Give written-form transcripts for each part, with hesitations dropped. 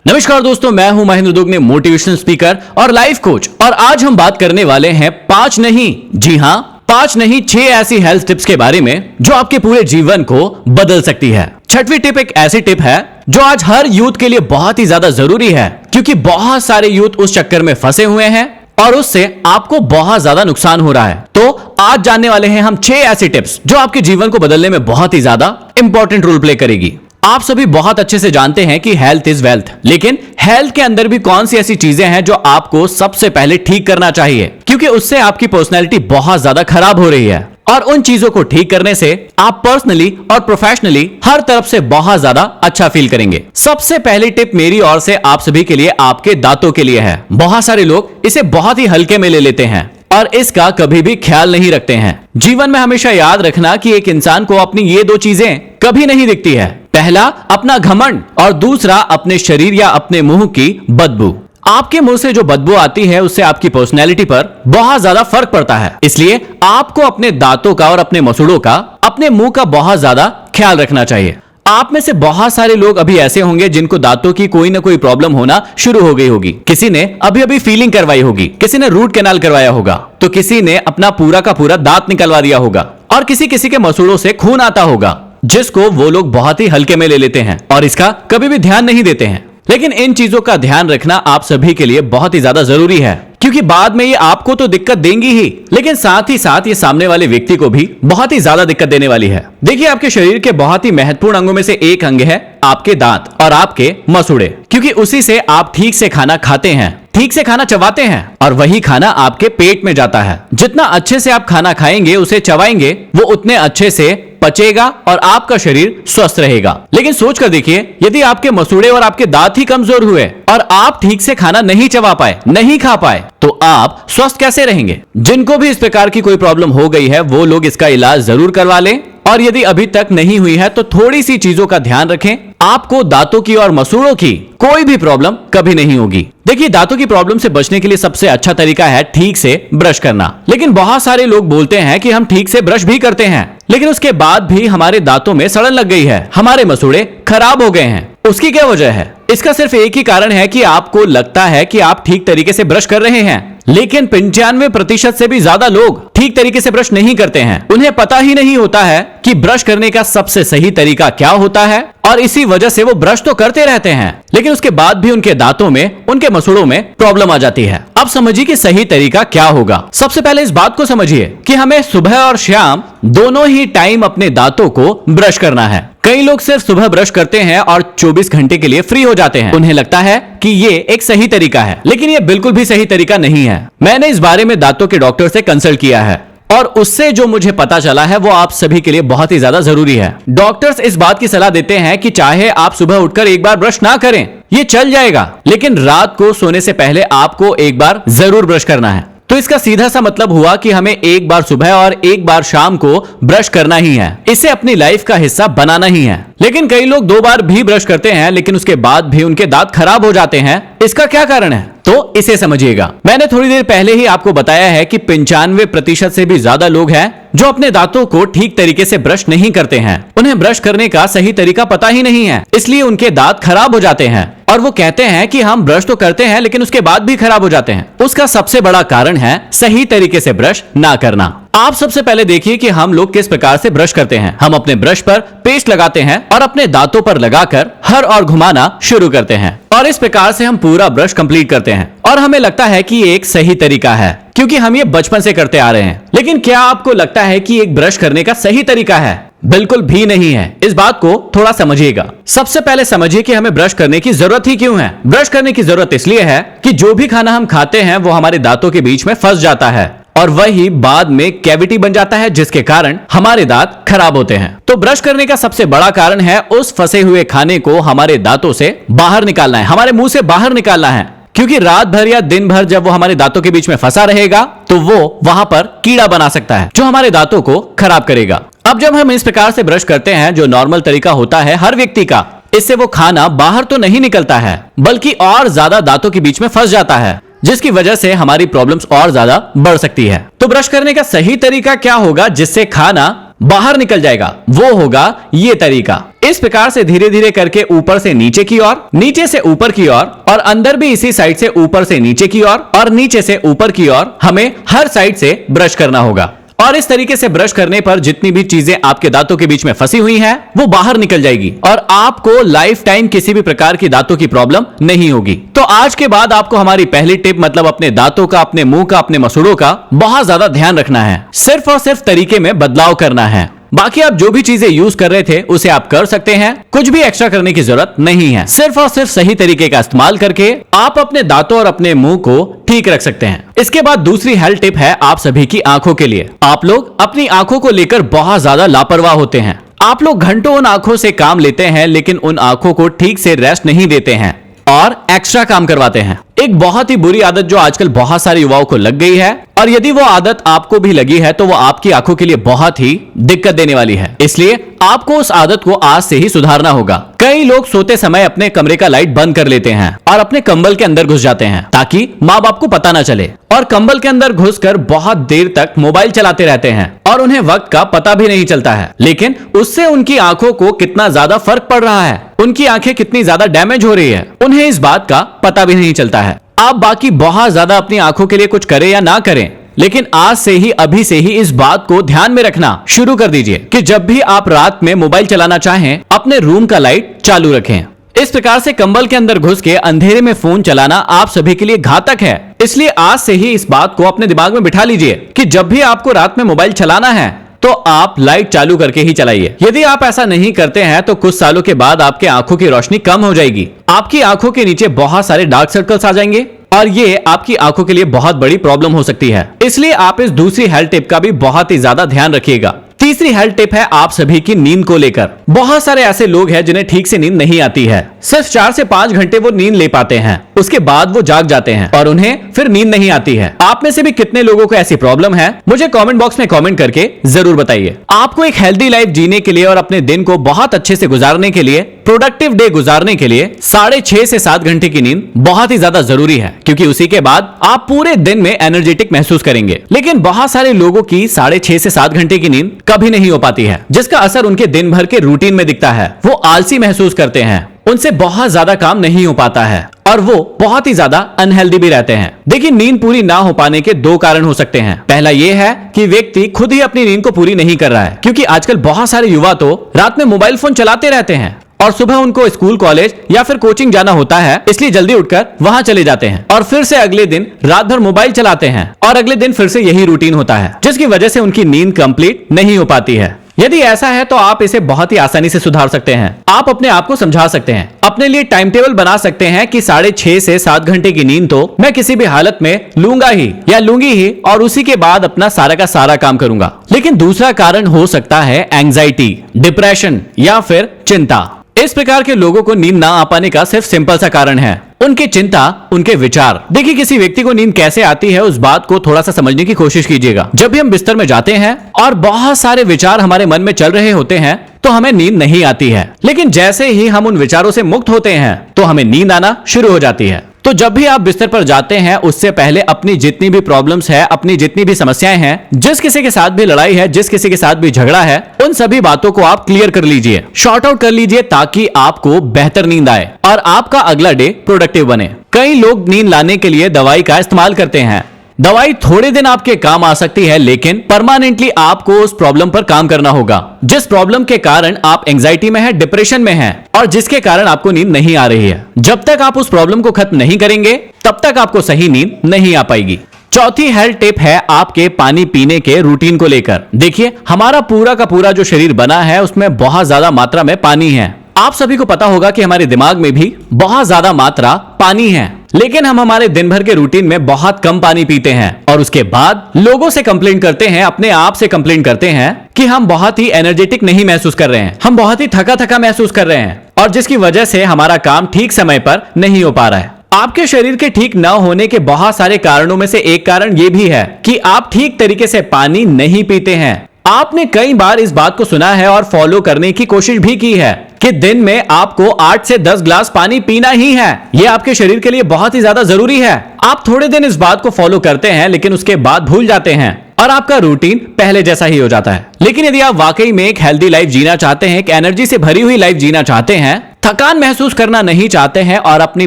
नमस्कार दोस्तों, मैं हूं महेंद्र दुग्ने, मोटिवेशनल स्पीकर और लाइफ कोच। और आज हम बात करने वाले हैं 5 नहीं, जी हां 5 नहीं 6 ऐसी हेल्थ टिप्स के बारे में जो आपके पूरे जीवन को बदल सकती है। छठवीं टिप एक ऐसी टिप है जो आज हर यूथ के लिए बहुत ही ज्यादा जरूरी है, क्योंकि बहुत सारे यूथ उस चक्कर में फंसे हुए हैं और उससे आपको बहुत ज्यादा नुकसान हो रहा है। तो आज जानने वाले हैं हम 6 ऐसी टिप्स जो आपके जीवन को बदलने में बहुत ही ज्यादा इंपॉर्टेंट रोल प्ले करेगी। आप सभी बहुत अच्छे से जानते हैं कि हेल्थ इज वेल्थ, लेकिन हेल्थ के अंदर भी कौन सी ऐसी चीजें हैं जो आपको सबसे पहले ठीक करना चाहिए, क्योंकि उससे आपकी पर्सनैलिटी बहुत ज्यादा खराब हो रही है। और उन चीजों को ठीक करने से आप पर्सनली और प्रोफेशनली हर तरफ से बहुत ज्यादा अच्छा फील करेंगे। सबसे पहली टिप मेरी ओर से आप सभी के लिए आपके दांतों के लिए है। बहुत सारे लोग इसे बहुत ही हल्के में ले लेते हैं और इसका कभी भी ख्याल नहीं रखते हैं। जीवन में हमेशा याद रखना कि एक इंसान को अपनी ये 2 चीजें कभी नहीं दिखती है। पहला अपना घमंड और दूसरा अपने शरीर या अपने मुंह की बदबू। आपके मुंह से जो बदबू आती है उससे आपकी पर्सनैलिटी पर बहुत ज्यादा फर्क पड़ता है। इसलिए आपको अपने दांतों का और अपने मसूड़ों का, अपने मुंह का बहुत ज्यादा ख्याल रखना चाहिए। आप में से बहुत सारे लोग अभी ऐसे होंगे जिनको दांतों की कोई ना कोई प्रॉब्लम होना शुरू हो गई होगी। किसी ने अभी अभी फीलिंग करवाई होगी, किसी ने रूट कैनाल करवाया होगा, तो किसी ने अपना पूरा का पूरा दांत निकलवा दिया होगा और किसी किसी के मसूड़ों से खून आता होगा, जिसको वो लोग बहुत ही हल्के में ले लेते हैं और इसका कभी भी ध्यान नहीं देते हैं। लेकिन इन चीजों का ध्यान रखना आप सभी के लिए बहुत ही ज्यादा जरूरी है, क्योंकि बाद में ये आपको तो दिक्कत देंगी ही, लेकिन साथ ही साथ ये सामने वाले व्यक्ति को भी बहुत ही ज्यादा दिक्कत देने वाली है। देखिए, आपके शरीर के बहुत ही महत्वपूर्ण अंगों में से एक अंग है आपके दांत और आपके मसूड़े, क्योंकि उसी से आप ठीक से खाना खाते हैं, ठीक से खाना चबाते हैं और वही खाना आपके पेट में जाता है। जितना अच्छे से आप खाना खाएंगे, उसे चबाएंगे, वो उतने अच्छे से पचेगा और आपका शरीर स्वस्थ रहेगा। लेकिन सोच कर देखिए, यदि आपके मसूड़े और आपके दांत ही कमजोर हुए और आप ठीक से खाना नहीं चबा पाए, नहीं खा पाए, तो आप स्वस्थ कैसे रहेंगे? जिनको भी इस प्रकार की कोई प्रॉब्लम हो गई है वो लोग इसका इलाज जरूर करवा लें, और यदि अभी तक नहीं हुई है तो थोड़ी सी चीजों का ध्यान रखें, आपको दांतों की और मसूड़ों की कोई भी प्रॉब्लम कभी नहीं होगी। देखिए, दांतों की प्रॉब्लम से बचने के लिए सबसे अच्छा तरीका है ठीक से ब्रश करना। लेकिन बहुत सारे लोग बोलते हैं कि हम ठीक से ब्रश भी करते हैं, लेकिन उसके बाद भी हमारे दांतों में सड़न लग गई है, हमारे मसूड़े खराब हो गए हैं। उसकी क्या वजह है? इसका सिर्फ एक ही कारण है कि आपको लगता है कि आप ठीक तरीके से ब्रश कर रहे हैं, लेकिन 95% से भी ज्यादा लोग ठीक तरीके से ब्रश नहीं करते हैं। उन्हें पता ही नहीं होता है कि ब्रश करने का सबसे सही तरीका क्या होता है, और इसी वजह से वो ब्रश तो करते रहते हैं, लेकिन उसके बाद भी उनके दांतों में, उनके मसूड़ों में प्रॉब्लम आ जाती है। अब समझिए कि सही तरीका क्या होगा। सबसे पहले इस बात को समझिए कि हमें सुबह और शाम दोनों ही टाइम अपने दांतों को ब्रश करना है। कई लोग सिर्फ सुबह ब्रश करते हैं और 24 घंटे के लिए फ्री हो जाते हैं। उन्हें लगता है कि ये एक सही तरीका है, लेकिन ये बिल्कुल भी सही तरीका नहीं है। मैंने इस बारे में दांतों के डॉक्टर से कंसल्ट किया है और उससे जो मुझे पता चला है वो आप सभी के लिए बहुत ही ज्यादा जरूरी है। डॉक्टर्स इस बात की सलाह देते हैं कि चाहे आप सुबह उठकर एक बार ब्रश ना करें, ये चल जाएगा, लेकिन रात को सोने से पहले आपको एक बार जरूर ब्रश करना है। तो इसका सीधा सा मतलब हुआ कि हमें एक बार सुबह और एक बार शाम को ब्रश करना ही है, इसे अपनी लाइफ का हिस्सा बनाना ही है। लेकिन कई लोग 2 बार भी ब्रश करते हैं, लेकिन उसके बाद भी उनके दांत खराब हो जाते हैं। इसका क्या कारण है? तो इसे समझिएगा। मैंने थोड़ी देर पहले ही आपको बताया है कि 95% से भी ज्यादा लोग हैं जो अपने दांतों को ठीक तरीके से ब्रश नहीं करते हैं। उन्हें ब्रश करने का सही तरीका पता ही नहीं है, इसलिए उनके दांत खराब हो जाते हैं। और वो कहते हैं कि हम ब्रश तो करते हैं, लेकिन उसके बाद भी खराब हो जाते हैं। उसका सबसे बड़ा कारण है सही तरीके से ब्रश ना करना। आप सबसे पहले देखिए कि हम लोग किस प्रकार से ब्रश करते हैं। हम अपने ब्रश पर पेस्ट लगाते हैं और अपने दांतों पर लगाकर हर और घुमाना शुरू करते हैं, और इस प्रकार से हम पूरा ब्रश कंप्लीट करते हैं। और हमें लगता है कि ये एक सही तरीका है, क्योंकि हम ये बचपन से करते आ रहे हैं। लेकिन क्या आपको लगता है कि एक ब्रश करने का सही तरीका है? बिल्कुल भी नहीं है। इस बात को थोड़ा समझिएगा। सबसे पहले समझिए कि हमें ब्रश करने की जरूरत ही क्यों है। ब्रश करने की जरूरत इसलिए है कि जो भी खाना हम खाते हैं वो हमारे दांतों के बीच में फंस जाता है और वही बाद में कैविटी बन जाता है, जिसके कारण हमारे दांत खराब होते हैं। तो ब्रश करने का सबसे बड़ा कारण है उस फंसे हुए खाने को हमारे दांतों से बाहर निकालना है, हमारे मुंह से बाहर निकालना है। क्योंकि रात भर या दिन भर जब वो हमारे दांतों के बीच में फंसा रहेगा तो वो वहां पर कीड़ा बना सकता है, जो हमारे दांतों को खराब करेगा। अब जब हम इस प्रकार से ब्रश करते हैं, जो नॉर्मल तरीका होता है हर व्यक्ति का, इससे वो खाना बाहर तो नहीं निकलता है, बल्कि और ज्यादा दांतों के बीच में फंस जाता है, जिसकी वजह से हमारी प्रॉब्लम्स और ज्यादा बढ़ सकती है। तो ब्रश करने का सही तरीका क्या होगा जिससे खाना बाहर निकल जाएगा? वो होगा ये तरीका। इस प्रकार से धीरे धीरे करके ऊपर से नीचे की ओर, नीचे से ऊपर की ओर और अंदर भी इसी साइड से ऊपर से नीचे की ओर और नीचे से ऊपर की ओर हमें हर साइड से ब्रश करना होगा। और इस तरीके से ब्रश करने पर जितनी भी चीजें आपके दांतों के बीच में फंसी हुई हैं, वो बाहर निकल जाएगी और आपको लाइफ टाइम किसी भी प्रकार की दांतों की प्रॉब्लम नहीं होगी। तो आज के बाद आपको हमारी पहली टिप मतलब अपने दांतों का, अपने मुंह का, अपने मसूड़ों का बहुत ज्यादा ध्यान रखना है। सिर्फ और सिर्फ तरीके में बदलाव करना है। बाकी आप जो भी चीजें यूज कर रहे थे उसे आप कर सकते हैं, कुछ भी एक्स्ट्रा करने की जरूरत नहीं है। सिर्फ और सिर्फ सही तरीके का इस्तेमाल करके आप अपने दांतों और अपने मुंह को ठीक रख सकते हैं। इसके बाद दूसरी हेल्थ टिप है आप सभी की आंखों के लिए। आप लोग अपनी आंखों को लेकर बहुत ज्यादा लापरवाह होते हैं। आप लोग घंटों उन आंखों से काम लेते हैं लेकिन उन आंखों को ठीक से रेस्ट नहीं देते हैं और एक्स्ट्रा काम करवाते हैं। एक बहुत ही बुरी आदत जो आजकल बहुत सारे युवाओं को लग गई है, और यदि वो आदत आपको भी लगी है तो वो आपकी आंखों के लिए बहुत ही दिक्कत देने वाली है। इसलिए आपको उस आदत को आज से ही सुधारना होगा। कई लोग सोते समय अपने कमरे का लाइट बंद कर लेते हैं और अपने कंबल के अंदर घुस जाते हैं ताकि माँ बाप को पता ना चले, और कंबल के अंदर घुसकर बहुत देर तक मोबाइल चलाते रहते हैं और उन्हें वक्त का पता भी नहीं चलता है। लेकिन उससे उनकी आंखों को कितना ज्यादा फर्क पड़ रहा है, उनकी आंखें कितनी ज्यादा डैमेज हो रही है, उन्हें इस बात का पता भी नहीं चलता है। आप बाकी बहुत ज्यादा अपनी आंखों के लिए कुछ करें या ना करें, लेकिन आज से ही, अभी से ही इस बात को ध्यान में रखना शुरू कर दीजिए कि जब भी आप रात में मोबाइल चलाना चाहें, अपने रूम का लाइट चालू रखें। इस प्रकार से कंबल के अंदर घुस के अंधेरे में फोन चलाना आप सभी के लिए घातक है। इसलिए आज से ही इस बात को अपने दिमाग में बिठा लीजिए कि जब भी आपको रात में मोबाइल चलाना है तो आप लाइट चालू करके ही चलाइए। यदि आप ऐसा नहीं करते हैं तो कुछ सालों के बाद आपके आंखों की रोशनी कम हो जाएगी, आपकी आंखों के नीचे बहुत सारे डार्क सर्कल्स आ जाएंगे और ये आपकी आंखों के लिए बहुत बड़ी प्रॉब्लम हो सकती है। इसलिए आप इस दूसरी हेल्थ टिप का भी बहुत ही ज्यादा ध्यान रखिएगा। तीसरी हेल्थ टिप है आप सभी की नींद को लेकर। बहुत सारे ऐसे लोग हैं जिन्हें ठीक से नींद नहीं आती है। सिर्फ 4 से 5 घंटे वो नींद ले पाते हैं, उसके बाद वो जाग जाते हैं और उन्हें फिर नींद नहीं आती है। आप में से भी कितने लोगों को ऐसी प्रॉब्लम है, मुझे कमेंट बॉक्स में कमेंट करके जरूर बताइए। आपको एक हेल्दी लाइफ जीने के लिए और अपने दिन को बहुत अच्छे से गुजारने के लिए, प्रोडक्टिव डे गुजारने के लिए 6.5 से 7 घंटे की नींद बहुत ही ज्यादा जरूरी है, क्योंकि उसी के बाद आप पूरे दिन में एनर्जेटिक महसूस करेंगे। लेकिन बहुत सारे लोगों की 6.5 से 7 घंटे की नींद कभी नहीं हो पाती है, जिसका असर उनके दिन भर के रूटीन में दिखता है। वो आलसी महसूस करते हैं, उनसे बहुत ज्यादा काम नहीं हो पाता है और वो बहुत ही ज्यादा अनहेल्दी भी रहते हैं। देखिए, नींद पूरी ना हो पाने के 2 कारण हो सकते हैं। पहला ये है कि व्यक्ति खुद ही अपनी नींद को पूरी नहीं कर रहा है, क्योंकि आजकल बहुत सारे युवा तो रात में मोबाइल फोन चलाते रहते हैं और सुबह उनको स्कूल, कॉलेज या फिर कोचिंग जाना होता है, इसलिए जल्दी उठकर वहां चले जाते हैं और फिर से अगले दिन रात भर मोबाइल चलाते हैं और अगले दिन फिर से यही रूटीन होता है, जिसकी वजह से उनकी नींद कंप्लीट नहीं हो पाती है। यदि ऐसा है तो आप इसे बहुत ही आसानी से सुधार सकते हैं। आप अपने आप को समझा सकते हैं, अपने लिए टाइम टेबल बना सकते हैं कि 6.5 से 7 घंटे की नींद तो मैं किसी भी हालत में लूंगा ही या लूंगी ही, और उसी के बाद अपना सारा का सारा काम करूंगा। लेकिन दूसरा कारण हो सकता है एंजाइटी, डिप्रेशन या फिर चिंता। इस प्रकार के लोगों को नींद ना आ पाने का सिर्फ सिंपल सा कारण है उनकी चिंता, उनके विचार। देखिए, किसी व्यक्ति को नींद कैसे आती है उस बात को थोड़ा सा समझने की कोशिश कीजिएगा। जब भी हम बिस्तर में जाते हैं और बहुत सारे विचार हमारे मन में चल रहे होते हैं तो हमें नींद नहीं आती है, लेकिन जैसे ही हम उन विचारों से मुक्त होते हैं तो हमें नींद आना शुरू हो जाती है। तो जब भी आप बिस्तर पर जाते हैं उससे पहले अपनी जितनी भी प्रॉब्लम्स है, अपनी जितनी भी समस्याएं हैं, जिस किसी के साथ भी लड़ाई है, जिस किसी के साथ भी झगड़ा है, उन सभी बातों को आप क्लियर कर लीजिए, शॉर्ट आउट कर लीजिए, ताकि आपको बेहतर नींद आए और आपका अगला डे प्रोडक्टिव बने। कई लोग नींद लाने के लिए दवाई का इस्तेमाल करते हैं। दवाई थोड़े दिन आपके काम आ सकती है, लेकिन परमानेंटली आपको उस प्रॉब्लम पर काम करना होगा, जिस प्रॉब्लम के कारण आप एंजाइटी में हैं, डिप्रेशन में हैं और जिसके कारण आपको नींद नहीं आ रही है। जब तक आप उस प्रॉब्लम को खत्म नहीं करेंगे तब तक आपको सही नींद नहीं आ पाएगी। चौथी हेल्थ टिप है आपके पानी पीने के रूटीन को लेकर। देखिए, हमारा पूरा का पूरा जो शरीर बना है उसमें बहुत ज्यादा मात्रा में पानी है। आप सभी को पता होगा कि हमारे दिमाग में भी बहुत ज्यादा मात्रा पानी है, लेकिन हम हमारे दिन भर के रूटीन में बहुत कम पानी पीते हैं और उसके बाद लोगों से कंप्लेन करते हैं, अपने आप से कंप्लेन करते हैं कि हम बहुत ही एनर्जेटिक नहीं महसूस कर रहे हैं, हम बहुत ही थका थका महसूस कर रहे हैं, और जिसकी वजह से हमारा काम ठीक समय पर नहीं हो पा रहा है। आपके शरीर के ठीक न होने के बहुत सारे कारणों में से एक कारण यह भी है कि आप ठीक तरीके से पानी नहीं पीते हैं। आपने कई बार इस बात को सुना है और फॉलो करने की कोशिश भी की है कि दिन में आपको 8 से 10 ग्लास पानी पीना ही है। यह आपके शरीर के लिए बहुत ही ज्यादा जरूरी है। आप थोड़े दिन इस बात को फॉलो करते हैं लेकिन उसके बाद भूल जाते हैं और आपका रूटीन पहले जैसा ही हो जाता है। लेकिन यदि आप वाकई में एक हेल्दी लाइफ जीना चाहते हैं, एक एनर्जी से भरी हुई लाइफ जीना चाहते हैं, थकान महसूस करना नहीं चाहते हैं और अपनी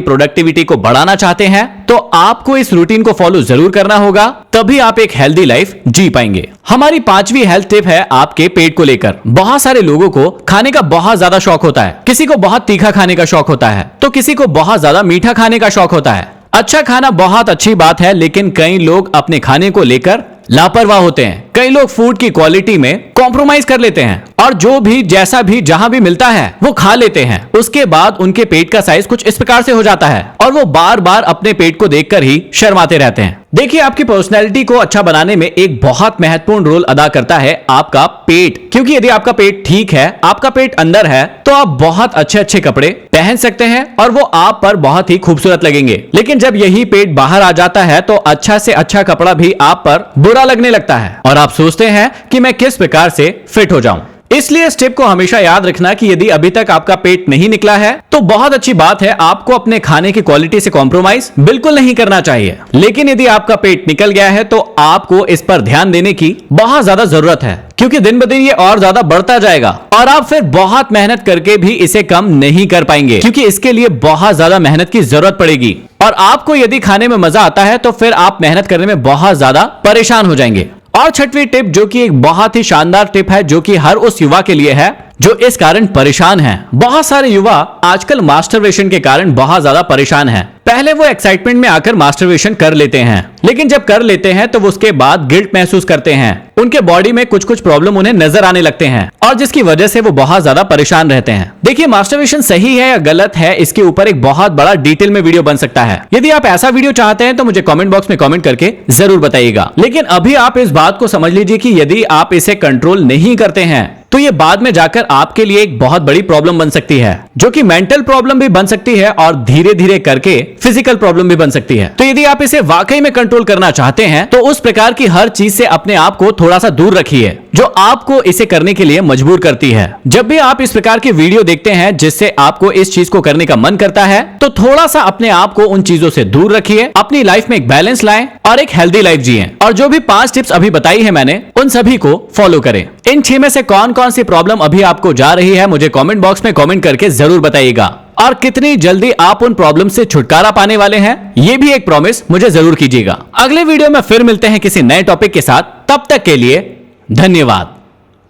प्रोडक्टिविटी को बढ़ाना चाहते हैं, तो आपको इस रूटीन को फॉलो जरूर करना होगा, तभी आप एक हेल्दी लाइफ जी पाएंगे। हमारी 5वीं हेल्थ टिप है आपके पेट को लेकर। बहुत सारे लोगों को खाने का बहुत ज्यादा शौक होता है। किसी को बहुत तीखा खाने का शौक होता है तो किसी को बहुत ज्यादा मीठा खाने का शौक होता है। अच्छा खाना बहुत अच्छी बात है, लेकिन कई लोग अपने खाने को लेकर लापरवाह होते हैं। कई लोग फूड की क्वालिटी में कॉम्प्रोमाइज कर लेते हैं और जो भी जैसा भी जहां भी मिलता है वो खा लेते हैं। उसके बाद उनके पेट का साइज कुछ इस प्रकार से हो जाता है और वो बार बार अपने पेट को देखकर ही शर्माते रहते हैं। देखिए, आपकी पर्सनैलिटी को अच्छा बनाने में एक बहुत महत्वपूर्ण रोल अदा करता है आपका पेट, क्योंकि यदि आपका पेट ठीक है, आपका पेट अंदर है, तो आप बहुत अच्छे अच्छे कपड़े पहन सकते हैं और वो आप पर बहुत ही खूबसूरत लगेंगे। लेकिन जब यही पेट बाहर आ जाता है तो अच्छा से अच्छा कपड़ा भी आप पर बुरा लगने लगता है और आप सोचते हैं कि मैं किस प्रकार से फिट हो जाऊं। इसलिए इस टिप को हमेशा याद रखना कि यदि अभी तक आपका पेट नहीं निकला है तो बहुत अच्छी बात है, आपको अपने खाने की क्वालिटी से कॉम्प्रोमाइज बिल्कुल नहीं करना चाहिए। लेकिन यदि आपका पेट निकल गया है तो आपको इस पर ध्यान देने की बहुत ज्यादा जरूरत है, क्योंकि दिन ब दिन ये और ज्यादा बढ़ता जाएगा और आप फिर बहुत मेहनत करके भी इसे कम नहीं कर पाएंगे, क्योंकि इसके लिए बहुत ज्यादा मेहनत की जरूरत पड़ेगी। और आपको यदि खाने में मजा आता है तो फिर आप मेहनत करने में बहुत ज्यादा परेशान हो जाएंगे। और 6वीं टिप, जो कि एक बहुत ही शानदार टिप है, जो कि हर उस युवा के लिए है जो इस कारण परेशान है। बहुत सारे युवा आजकल मास्टरबेशन के कारण बहुत ज्यादा परेशान हैं। पहले वो एक्साइटमेंट में आकर मास्टरबेशन कर लेते हैं, लेकिन जब कर लेते हैं तो वो उसके बाद गिल्ट महसूस करते हैं। उनके बॉडी में कुछ कुछ प्रॉब्लम उन्हें नजर आने लगते हैं और जिसकी वजह से वो बहुत ज्यादा परेशान रहते हैं। देखिए, मास्टरबेशन सही है या गलत है, इसके ऊपर एक बहुत बड़ा डिटेल में वीडियो बन सकता है। यदि आप ऐसा वीडियो चाहते हैं तो मुझे कमेंट बॉक्स में कमेंट करके जरूर बताइएगा। लेकिन अभी आप इस बात को समझ लीजिए कि यदि आप इसे कंट्रोल नहीं करते हैं तो ये बाद में जाकर आपके लिए एक बहुत बड़ी प्रॉब्लम बन सकती है, जो कि मेंटल प्रॉब्लम भी बन सकती है और धीरे धीरे करके फिजिकल प्रॉब्लम भी बन सकती है। तो यदि आप इसे वाकई में कंट्रोल करना चाहते हैं तो उस प्रकार की हर चीज से अपने आप को थोड़ा सा दूर रखिए जो आपको इसे करने के लिए मजबूर करती है। जब भी आप इस प्रकार की वीडियो देखते हैं जिससे आपको इस चीज को करने का मन करता है, तो थोड़ा सा अपने आप को उन चीजों से दूर रखिए, अपनी लाइफ में एक बैलेंस लाएं और एक हेल्दी लाइफ जिएं। और जो भी 5 टिप्स अभी बताई है मैंने, उन सभी को फॉलो करें। इन 6 में से कौन कौन सी प्रॉब्लम अभी आपको जा रही है, मुझे कमेंट बॉक्स में कमेंट करके जरूर बताइएगा। और कितनी जल्दी आप उन प्रॉब्लम से छुटकारा पाने वाले हैं, ये भी एक प्रॉमिस मुझे जरूर कीजिएगा। अगले वीडियो में फिर मिलते हैं किसी नए टॉपिक के साथ। तब तक के लिए धन्यवाद।